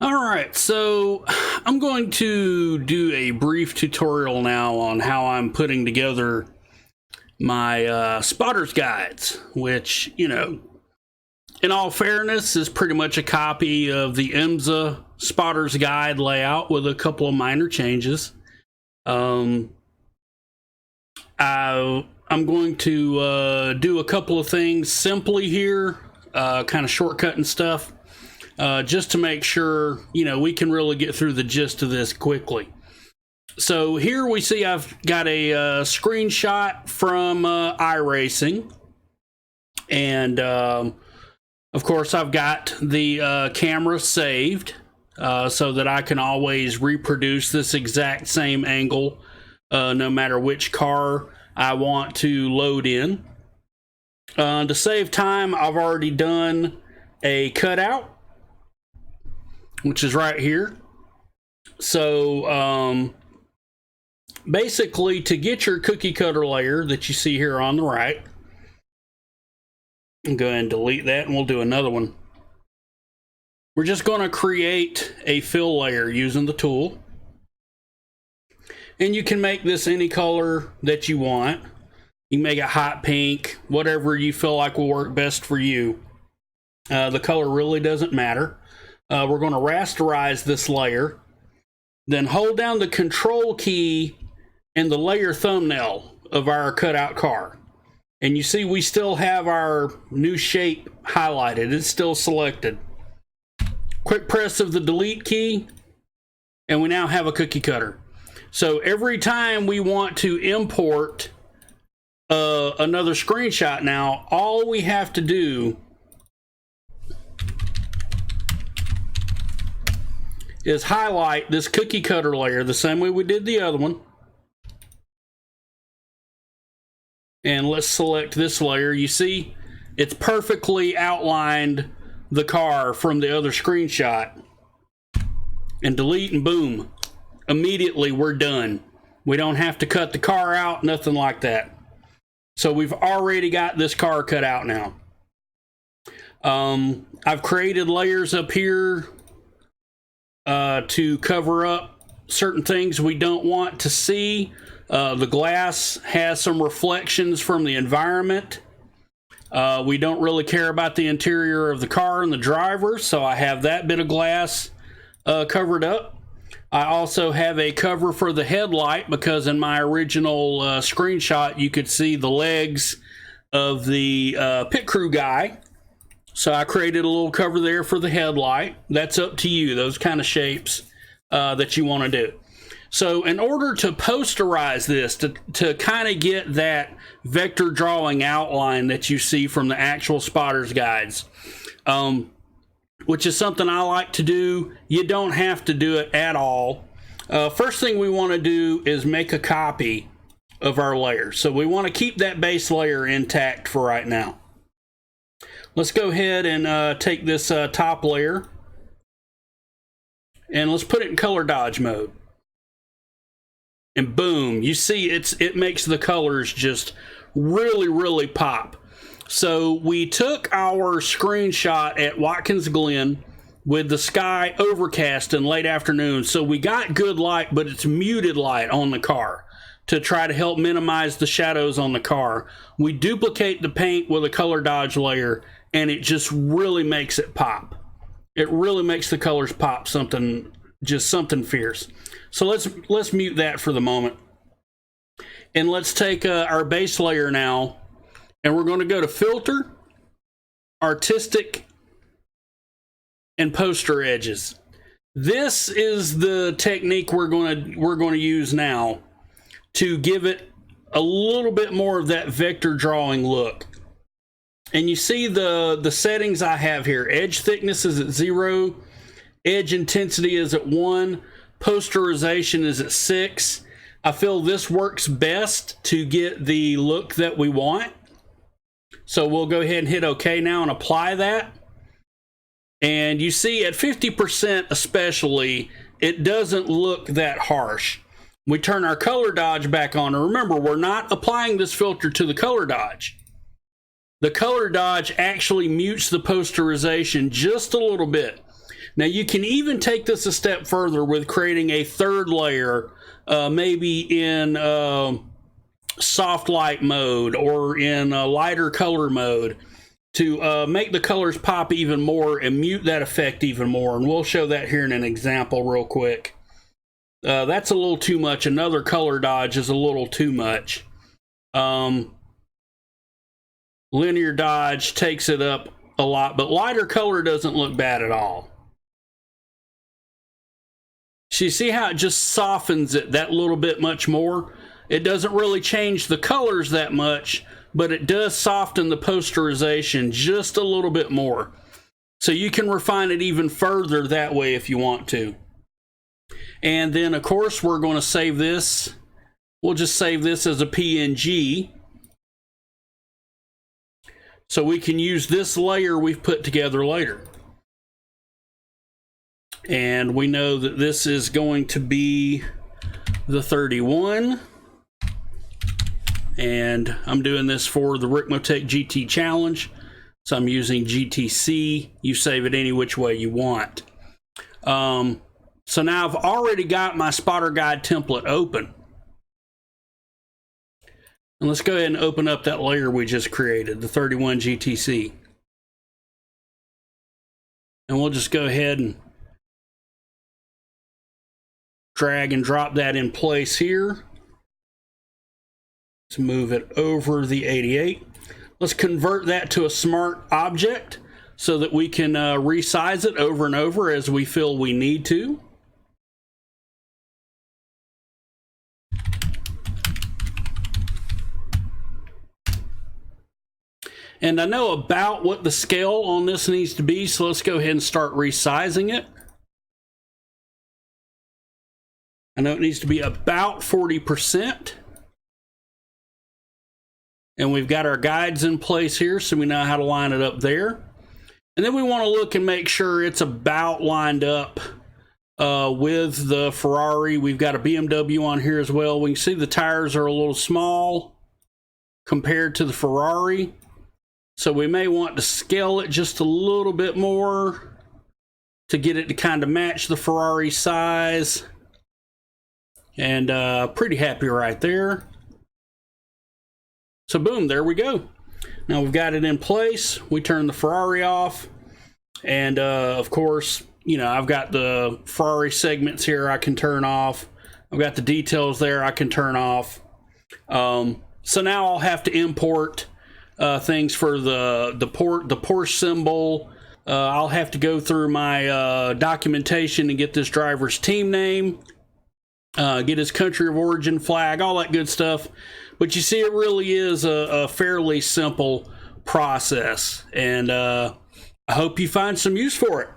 All right, so I'm going to do a brief tutorial now on how I'm putting together my spotter's guides, which, in all fairness, is pretty much a copy of the IMSA spotter's guide layout with a couple of minor changes. I'm going to do a couple of things simply here, kind of shortcutting stuff. Just to make sure, we can really get through the gist of this quickly. So here we see I've got a screenshot from iRacing. And, of course, I've got the camera saved so that I can always reproduce this exact same angle no matter which car I want to load in. To save time, I've already done a cutout, which is right here. So basically, to get your cookie cutter layer that you see here on the right, I'll go ahead and delete that and we'll do another one. We're just going to create a fill layer using the tool. And you can make this any color that you want. You can make it hot pink, whatever you feel like will work best for you. The color really doesn't matter. We're going to rasterize this layer, then hold down the control key and the layer thumbnail of our cutout car. And you see we still have our new shape highlighted. It's still selected. Quick press of the delete key, and we now have a cookie cutter. So every time we want to import another screenshot now, all we have to do is highlight this cookie cutter layer the same way we did the other one. And let's select this layer. You see, it's perfectly outlined the car from the other screenshot. And delete and boom. Immediately we're done. We don't have to cut the car out, nothing like that. So we've already got this car cut out now. I've created layers up here to cover up certain things we don't want to see. The glass has some reflections from the environment. We don't really care about the interior of the car and the driver, so I have that bit of glass covered up. I also have a cover for the headlight because in my original screenshot you could see the legs of the pit crew guy. So I created a little cover there for the headlight. That's up to you, those kind of shapes that you want to do. So in order to posterize this, to kind of get that vector drawing outline that you see from the actual spotter's guides, which is something I like to do, you don't have to do it at all. First thing we want to do is make a copy of our layer. So we want to keep that base layer intact for right now. Let's go ahead and take this top layer and let's put it in color dodge mode. And boom, you see it makes the colors just really pop. So we took our screenshot at Watkins Glen with the sky overcast in late afternoon. So we got good light, but it's muted light on the car to try to help minimize the shadows on the car. We duplicate the paint with a color dodge layer and it just really makes it pop. It really makes the colors pop something fierce. So let's mute that for the moment. And let's take our base layer now, and we're going to go to Filter, Artistic, and Poster Edges. This is the technique we're going to use now to give it a little bit more of that vector drawing look. And you see the settings I have here. Edge thickness is at 0. Edge intensity is at 1. Posterization is at 6. I feel this works best to get the look that we want. So we'll go ahead and hit OK now and apply that. And you see at 50% especially, it doesn't look that harsh. We turn our color dodge back on. And remember, we're not applying this filter to the color dodge. The color dodge actually mutes the posterization just a little bit. Now you can even take this a step further with creating a third layer, maybe in soft light mode or in lighter color mode, to make the colors pop even more and mute that effect even more. And we'll show that here in an example real quick. That's a little too much. Another color dodge is a little too much. Linear dodge takes it up a lot, but lighter color doesn't look bad at all. So you see how it just softens it that little bit much more? It doesn't really change the colors that much, but it does soften the posterization just a little bit more. So you can refine it even further that way if you want to. And then, of course, we're going to save this. We'll just save this as a PNG. So we can use this layer we've put together later. And we know that this is going to be the 31. And I'm doing this for the Ricmotech GT Challenge. So I'm using GTC. You save it any which way you want. So now I've already got my spotter guide template open. And let's go ahead and open up that layer we just created, the 31 GTC. And we'll just go ahead and drag and drop that in place here. Let's move it over the 88. Let's convert that to a smart object so that we can resize it over and over as we feel we need to. And I know about what the scale on this needs to be, so let's go ahead and start resizing it. I know it needs to be about 40%. And we've got our guides in place here, so we know how to line it up there. And then we want to look and make sure it's about lined up with the Ferrari. We've got a BMW on here as well. We can see the tires are a little small compared to the Ferrari. So we may want to scale it just a little bit more to get it to kind of match the Ferrari size. And pretty happy right there. So boom, there we go. Now we've got it in place. We turn the Ferrari off. And of course, you know, I've got the Ferrari segments here I can turn off. I've got the details there I can turn off. So now I'll have to import things for the Porsche symbol. I'll have to go through my documentation and get this driver's team name, get his country of origin flag, all that good stuff. But you see, it really is a fairly simple process, and I hope you find some use for it.